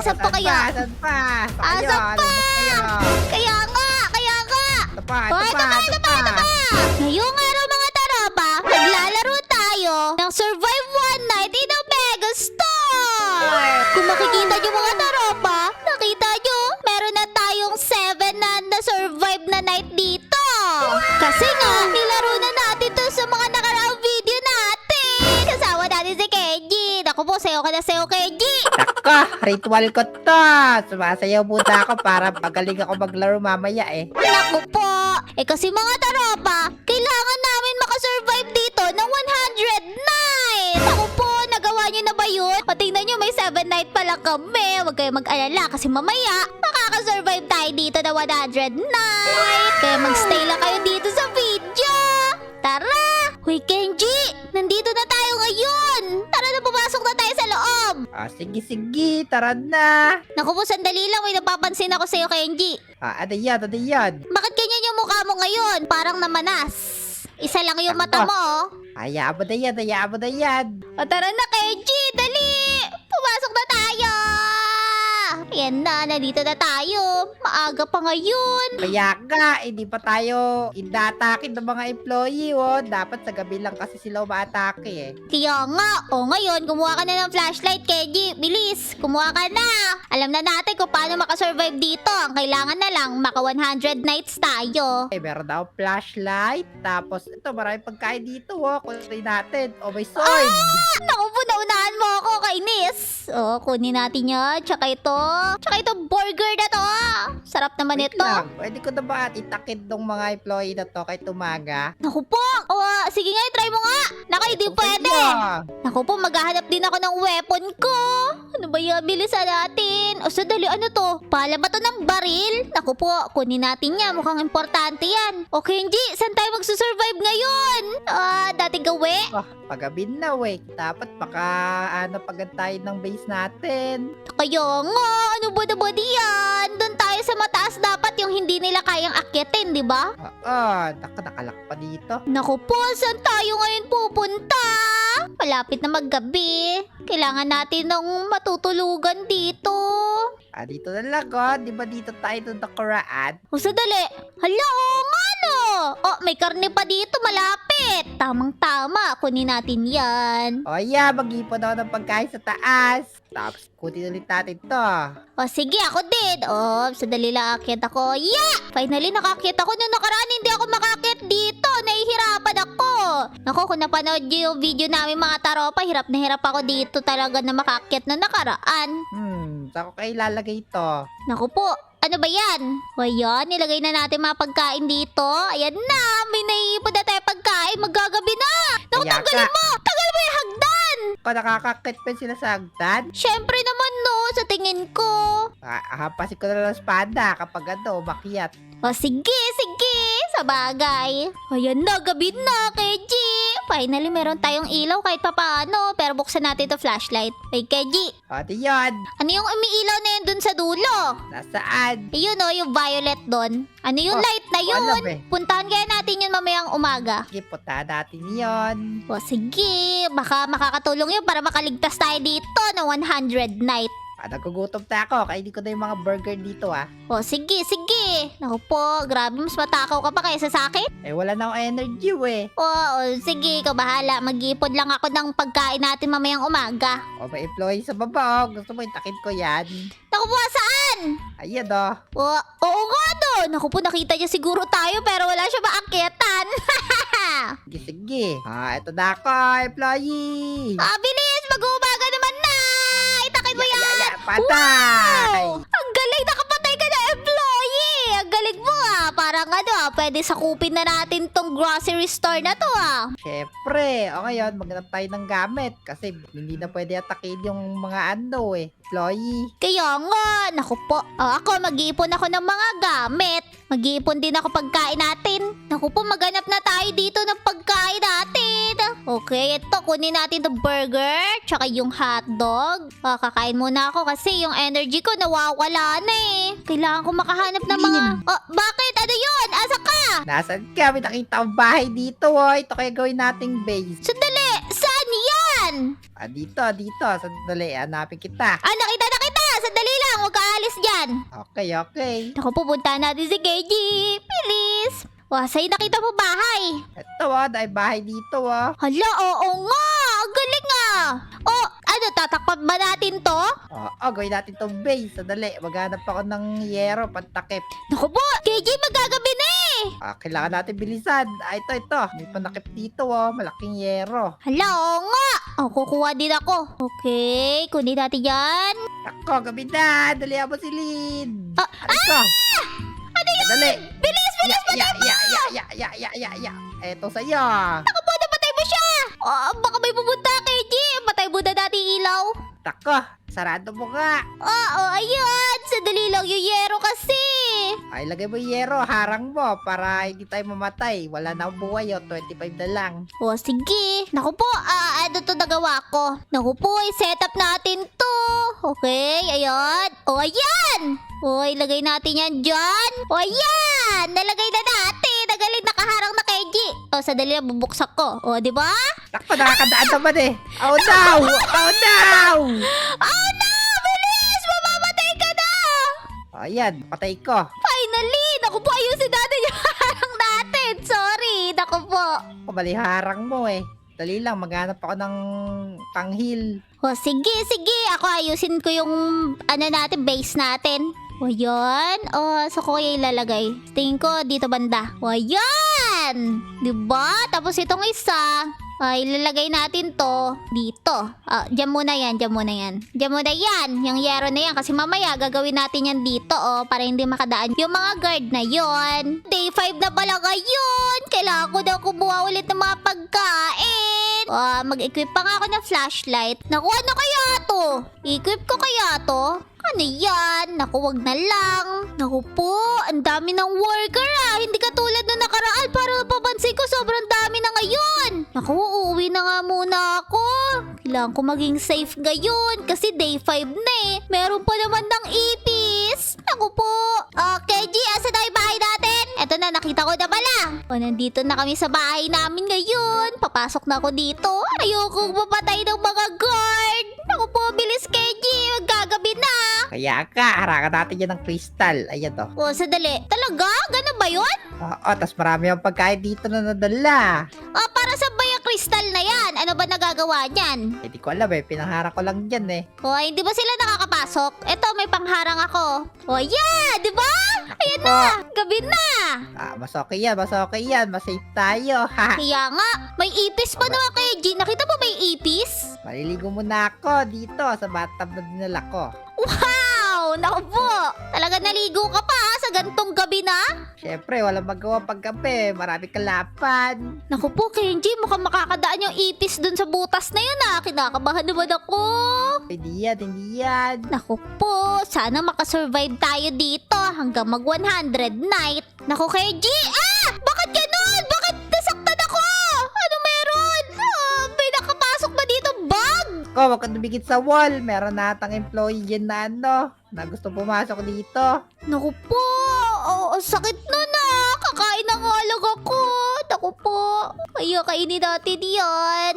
Asan pa kaya? Asan pa? Asan pa? Kaya nga! Ito pa, Oh, ito pa! Ngayong araw mga taropa, maglalaro tayo ng Survive One Night in a Mega Store! Kung makikita nyo mga taropa, nakita nyo, meron na tayong 7 na survive na night dito. Kasi nga, nilaro na natin to sa mga nakaraang video natin. Kasama natin si Kenji. Naku po, sayo ka na sayo, Kenji. Nako, ritual ko to. Sumasayaw muna ako para magaling ako maglaro mamaya eh. Naku po! Kasi mga taropa, kailangan namin makasurvive dito ng 100 night! Naku po, nagawa niyo na ba yun? O tingnan niyo, may 7 night pa lang kami. Huwag kayo mag-alala kasi mamaya, makakasurvive tayo dito na 100 night! Kaya magstay lang kayo dito sa video! Tara! Hoy Kenji! Nandito na tayo ngayon! Tara na, pumasok na tayo sa loob! Sige, tara na. Naku po, sandali lang. May napapansin ako sa'yo, Kenji. Ano yan? Bakit ganyan yung mukha mo ngayon? Parang namanas. Isa lang yung mata mo, oh. Hayaan mo na yan. O tara na, Kenji! Dali! Pumasok na tayo! Ayan na, nandito na tayo. Maaga pa ngayon. Kaya nga, hindi pa tayo inatake ng mga employee, oh. Dapat sa gabi lang kasi sila umaatake eh. Kaya nga. O ngayon, kumuha ka na ng flashlight, Kenji. Bilis, kumuha ka na. Alam na natin kung paano makasurvive dito. Ang kailangan na lang, maka 100 nights tayo. Meron daw flashlight. Tapos, ito, marami pagkain dito, oh. Kunin natin. Oh, may sword. Naku po, naunahan mo ako, kainis. O, kunin natin yan. Tsaka ito burger na to. Sarap naman Wait ito. lang. Pwede ko na ba itakid ng mga employee na to kay Tumaga? Naku po. O, sige nga, try mo nga. Naku, hindi Ito sa pwede. iyo. Naku po, maghahanap din ako ng weapon ko. Ano ba yan? Bilisan natin. O, sadali, ano to? Pala ba to ng baril? Naku po, kunin natin yan. Mukhang importante yan. O, Kenji, saan tayo magsusurvive ngayon? Dating gawi? Pagabi na, wait. Dapat pagantayin ng base natin. Kaya nga, ano ba na ba diyan? Doon tayo sa mataas dapat yung hindi nila kayang akyatin, di ba? Nakalak pa dito. Naku po, saan tayo ngayon pupunta? Malapit na maggabi. Kailangan natin ng matutulugan dito. Dito na lang, oh. Di ba dito tayo nung nakaraan? O, sadali. Hala, oo nga no. May karne pa dito, malapit. Tamang-tama, kunin natin yan. Mag-ipon ako ng pagkain sa taas. Tapos, kunin ulit natin to. O, sige, ako din. Sadali lang akyat ako. Yeah! Finally, nakakyat ako. Nung nakaraan, hindi ako makakyat dito. Nahihirapan ako. Naku, kung napanood niyo yung video namin mga taropa, hirap na hirap ako dito talaga na makakyat na nakaraan. Saan ko kayo ilalagay ito? Naku po, ano ba yan? O yan, nilagay na natin mga pagkain dito. Ayan na, may naiipon na tayo pagkain. Maggagabi na. Naku, Kaya tanggalin ka. mo. Tanggalin mo yung hagdan. Kung nakakakit pa sila sa hagdan, Syempre naman no, sa tingin ko. hampasin ko na lang espada kapag umakyat. O sige. Sa bagay. Ayan na, gabi na, Kenji. Finally, meron tayong ilaw kahit papaano. Pero buksan natin to flashlight. Ay, Kenji, Ito yun. ano yung umiilaw na yun dun sa dulo? Nasaan? Ayun yung violet doon. Ano yung Oh, light na yun? alam eh. Puntahan kaya natin yun mamayang umaga. Sige, punta natin yun. O sige, baka makakatulong yun para makaligtas tayo dito ng 100 night. Nagugutom na ako. Kainin ko na yung mga burger dito, O sige. Naku po, grabe, mas matakaw ka pa kaysa sa akin. Wala na akong energy, O sige, ikaw bahala. Mag-iipon lang ako ng pagkain natin mamayang umaga. May employee sa baba, Gusto mo itakid ko yan? Naku po, saan? Ayan, Oo nga no. Naku po, nakita niya siguro tayo pero wala siya maakyatan. Sige. Ito na ako, employee. Bilis, mag-uumaga naman na. Itakid mo yan. Patay! Wow! Ang galing, nakapatay ka na, employee! Ang galing mo Parang pwede sakupin na natin tong grocery store na to Syempre. Ngayon, maghanap tayo ng gamit. Kasi hindi na pwede atakin yung mga employee. Kaya nga, naku po. Ako, mag-iipon ako ng mga gamit. Mag-iipon din ako pagkain natin. Naku po, maghanap na tayo dito ng pagkain natin. Okay, ito, kunin natin the burger, tsaka yung hotdog. Kakain muna ako kasi yung energy ko nawawala na Kailangan ko makahanap ng mga... Bakit? Ano yun? Asa ka? Nasaan ka? May nakita akong bahay dito, Ito kaya gawin nating base. Sandali! Saan yan? Dito. Sandali, hanapin kita. Nakita! sandali lang. Huwag ka alis dyan. Okay. Naku, pupunta natin si KG. Bilis. Wasay, nakita mo bahay. Ito dahil bahay dito Hala, oo nga. Ang galing ah. Oh, ano, tatakpan ba natin to? Gawin natin itong base. Sandali, maghanap ako ng yero, pantakip. Naku po, KG, magagabi na eh. Kailangan natin bilisan. Ito. May panakip dito malaking yero. Hala, oo nga. Kukuha din ako. Okay, kunin natin yan. Ako, gabi na. Dali mo si Lin. Ito. Ano yun? Dali. Bilis, patay mo! Ya. Eto sa'yo. Naku po, napatay mo siya. Baka may pupunta, KG. Patay mo na natin ilaw. Tako, sarado mo nga. Ayan. Sandali lang yung yero kasi. Ay, lagay mo yung yero, harang mo para hindi tayo mamatay. Wala na akong buhay 25 na lang. Sige. Naku po, ano to nagawa ko? Naku po, i-setup natin to. Okay, ayan. Ayan. Ilagay natin yan dyan. Ayan. Nalagay na natin. Nagaling nakaharang na KG. Sandali lang, bubuksak ko. Di ba? Takpa, nakakadaan naman eh. Oh no! Oh no! Bilis! Mamamatay ka na! Ayan, patay ko. Finally! Naku po, ayusin natin yung harang natin. Sorry. Naku po. Mali harang mo eh. Dali lang, maghanap ako ng panghil. Sige. Ako ayusin ko yung natin, base natin. Ayan. Saan ko kaya ilalagay? Tingin ko dito banda. Ayan! Diba? Tapos itong isa, ilalagay natin to dito. Diyan muna yan. Diyan muna yan. Yung yero na yan. Kasi mamaya gagawin natin yan dito, para hindi makadaan yung mga guard na yon. Day 5 na pala ngayon. Kailangan ko daw kumuha ulit ng mga pagkain. Mag-equip pa nga ako ng flashlight. Naku, ano kaya to? Equip ko kaya to? Ano yan? Naku, wag na lang. Naku po, ang dami ng worker Hindi katulad nung nakaraan. Para napapansin ko, sobrang dami na ngayon. Naku, uuwi na nga muna ako. Kailangan ko maging safe ngayon kasi day 5 na eh. Meron pa naman ng ipis. Naku po. KG, asa na yung bahay natin? Eto na, nakita ko na pala. Nandito na kami sa bahay namin ngayon. Papasok na ako dito. Ayokong mapatay ng mga guard. Naku po, bilis KG. Maggagabi na. Kaya harangan natin yan ng kristal. Ayan to. Sandali. Talaga? Ganun ba yun? Tas marami ang pagkain dito na nadala. Para sa ba yung kristal na yan? Ano ba nagagawa niyan? Hindi ko alam pinangharang ko lang dyan eh. Hindi ba sila nakakapasok? Eto, may pangharang ako. Yeah! Di ba? Ayan po. na! Gabi na! Mas okay yan. Mas safe tayo. Kaya nga, may ipis pa naman kay G. Nakita mo may ipis? Maliligo muna ako dito sa bathtub na dinala ko. Wow! Naku po! Talaga naligo ka pa sa gantong gabi na? Syempre, walang magawa paggabi. Marami kalapan. Naku po, Kenji, mukhang makakadaan yung ipis dun sa butas na yun Kinakabahan naman ako. Hindi yan. Naku po, sana makasurvive tayo dito hanggang mag 100 night. Naku, Kenji! Bakit ganun? Bakit nasaktan ako? Ano meron? May nakapasok ba dito bug? Huwag kang dumikit sa wall. Meron natang employee dyan na gusto pumasok dito. Naku po, sakit nun Kakain na nga lang ako. Naku po, kaya kainin natin yan.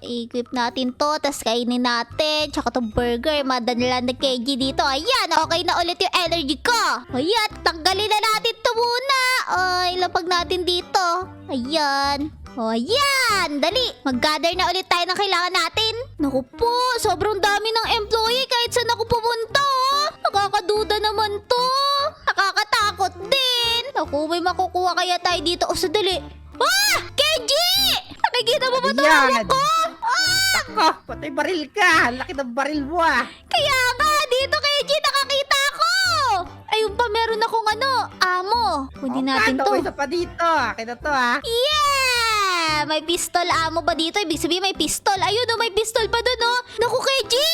Equip natin to, tas kainin natin. Tsaka to burger, madala na KG dito. Ayan, okay na ulit yung energy ko. Ayan, tanggalin na natin to muna. Ilapag natin dito. Ayan. Ayan, dali. Mag-gather na ulit tayo ng kailangan natin. Naku po, sobrang dami ng employee kahit saan ako pumunta. Nakakaduda naman to. Nakakatakot din. Naku, may makukuha kaya tayo dito. Sandali. Kenji! Nakikita mo ba ito hawak ko? Ako, patay baril ka. Laki ng baril mo Kaya nga, dito Kenji, nakakita ko. Ayun pa, meron akong amo. Kunin natin to. May isa pa dito. Akin na to Yeah! May pistol amo ba dito? Ibig sabihin may pistol. Ayun may pistol pa dun Naku, Kenji!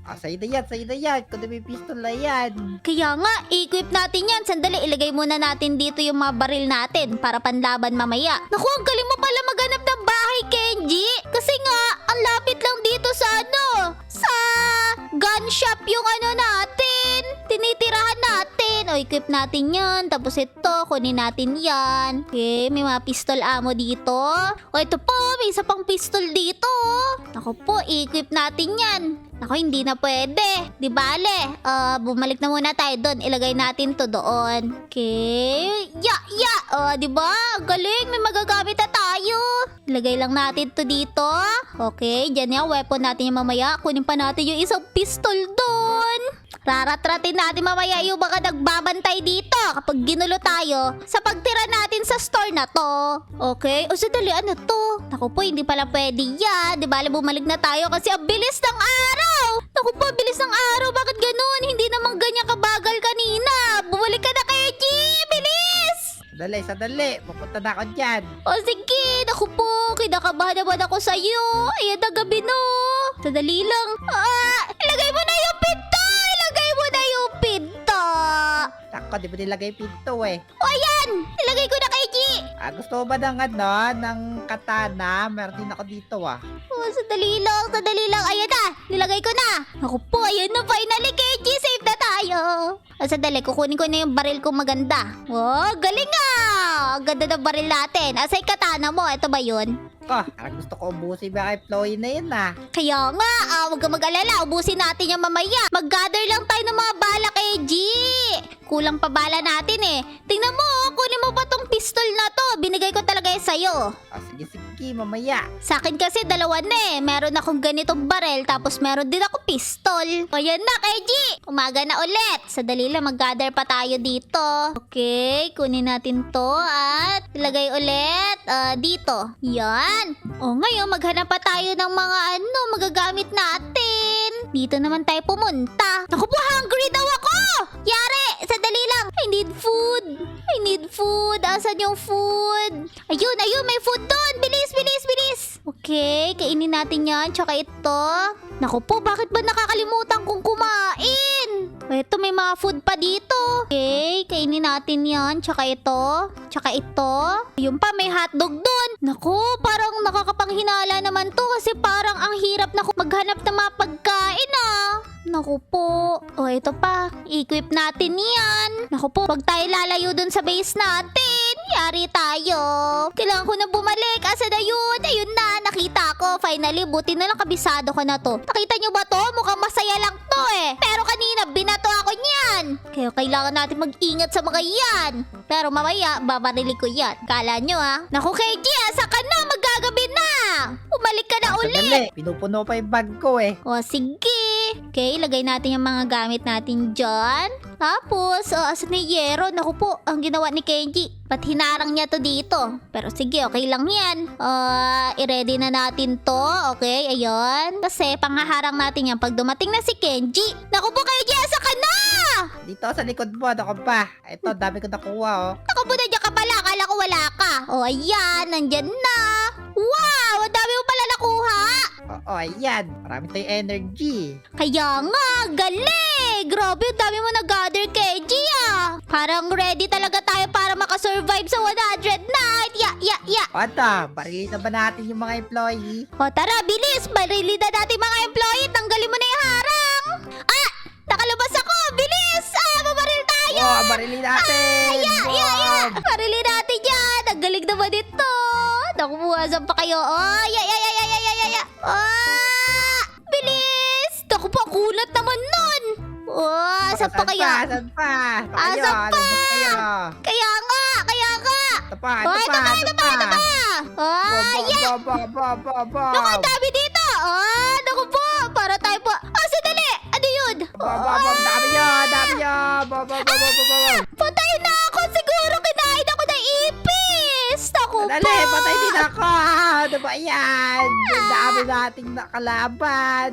Sa'yo na yan. Kung may pistol na yan. Kaya nga, equip natin yan. Sandali, ilagay muna natin dito yung mga baril natin para panlaban mamaya. Naku, ang galing mo pala maghanap ng bahay, Kenji. Kasi nga, ang lapit lang dito sa sa gun shop yung natin. Tinitirahan natin. Equip natin yan. Tapos ito, kunin natin yan. Okay, may mga pistol ammo dito. Ito po, may isa pang pistol dito. Naku po, equip natin yan. Ako, hindi na pwede. Di bale, bumalik na muna tayo doon. Ilagay natin to doon. Okay. Di ba? Galing, may magagamit na tayo. Ilagay lang natin to dito. Okay, dyan yung weapon natin yung mamaya. Kunin pa natin yung isang pistol doon. Raratratin natin mamaya yung baka nagbabantay dito kapag ginulo tayo sa pagtira natin sa store na to. Okay? O sadali, ano to? Naku po, hindi pala pwede yan. Di ba, bumalik na tayo kasi ang bilis ng araw. Naku po, bilis ng araw. Bakit ganun? Hindi naman ganyan kabagal kanina. Bumalik ka na kay G. Bilis! Sadali. Pupunta na ako dyan. O sige, naku po, kinakabahan naman ako sa'yo. Ayan na gabi no. Sadali lang. Ilagay mo na yung pinto! Ilagay mo na yung pinto! Ako, di ba nilagay pinto eh. O ayan! Ilagay ko na kay G! Gusto mo ba ng ng katana? Meron din ako dito Oh, sadali lang. Ayan na, nilagay ko na. Naku po, ayan na, finally kay G, safe na tayo. Sadali, kukunin ko na yung baril kong maganda. Oh, galing ah! Ang ganda ng baril natin. Asa yung katana mo? Ito ba yun? Parang gusto ko ubusin ba kay Chloe na yun Kaya nga, huwag ka mag-alala. Ubusin natin yung mamaya. Mag-gather lang tayo ng mga bala kay G. Kulang pa bala natin eh. Tingnan mo, kunin mo pa tong pistol na to. Binigay ko talaga yung sa'yo. Sige, mamaya. Sa akin kasi dalawa na eh. Meron akong ganitong barel tapos meron din ako pistol. Ayan na, kay G. Umaga na ulit. Sadali lang, mag-gather pa tayo dito. Okay, kunin natin to at ilagay ulit dito. Yan. Ngayon maghanap pa tayo ng mga magagamit natin. Dito naman tayo pumunta. Naku po, hungry daw ako! Yari, sadali lang. I need food. Asan yung food? Ayun, may food doon. Bilis. Okay, kainin natin yan. Tsaka ito. Naku po, bakit ba nakakalimutan kong kumain? Ito, may mga food pa dito. Okay, kainin natin yan. Tsaka ito. Yung pa, may hotdog doon. Naku, parang nakakapanghinala naman to kasi parang ang hirap na maghanap ng mga pagkain Naku po. Ito pa. Equip natin yan. Naku po, pag tayo lalayo dun sa base natin, yari tayo. Kailangan ko na bumalik. Asa na yun? Ayun na, nakita ko. Finally, buti na lang kabisado ko na to. Nakita nyo ba to? Mukhang masaya lang to eh. Pero kanina, binato ako niyan. Kaya kailangan natin mag-ingat sa mga yan. Pero mamaya, babarili ko yan. Kala nyo Naku, KG, asa ka na? Magagabi na. Umalik ka na ulit. Sadali, pinupuno pa yung bag ko eh. O, sige. Okay, lagay natin yung mga gamit natin dyan. Tapos, asan na yung yero? Naku po, ang ginawa ni Kenji. Ba't hinarang niya to dito? Pero sige, okay lang yan. I-ready na natin to. Okay, ayun. Kasi panghaharang natin yan pag dumating na si Kenji. Naku po, Kenji, asa ka na? Dito sa likod mo, ako pa. Ito, dami ko nakuha Naku po, nandiyan ka pala. Akala ko wala ka. Ayan, nandyan na. Wow, ang dami mo pala nakuha. Ayan. Marami tayong energy. Kaya nga, galing! Grabe, ang dami mo nag-gather, Kenji Parang ready talaga tayo para makasurvive sa 100 night. Barilin na ba natin yung mga employee? Tara, bilis! Barilin na natin mga employee. Tanggalin mo na yung harang. Nakalabas ako! Bilis! Mabaril tayo! Barilin natin! Barilin natin yan! Ang galing naman ito! Nakubuhasan pa kayo. Bilis! Naku po, kulat naman nun! Asan pa kayo? Asan pa? Asan pa? Kaya nga! Ito pa! Ito pa! Naku, ang dami dito! Naku po! Para tayo po! Sandali! Ano yun? Dami yan! Patay na ako! Siguro kinain ako ng ipis! Naku po! Dali, patay din ako! Ano ba yan? Ang dami nating nakalaban!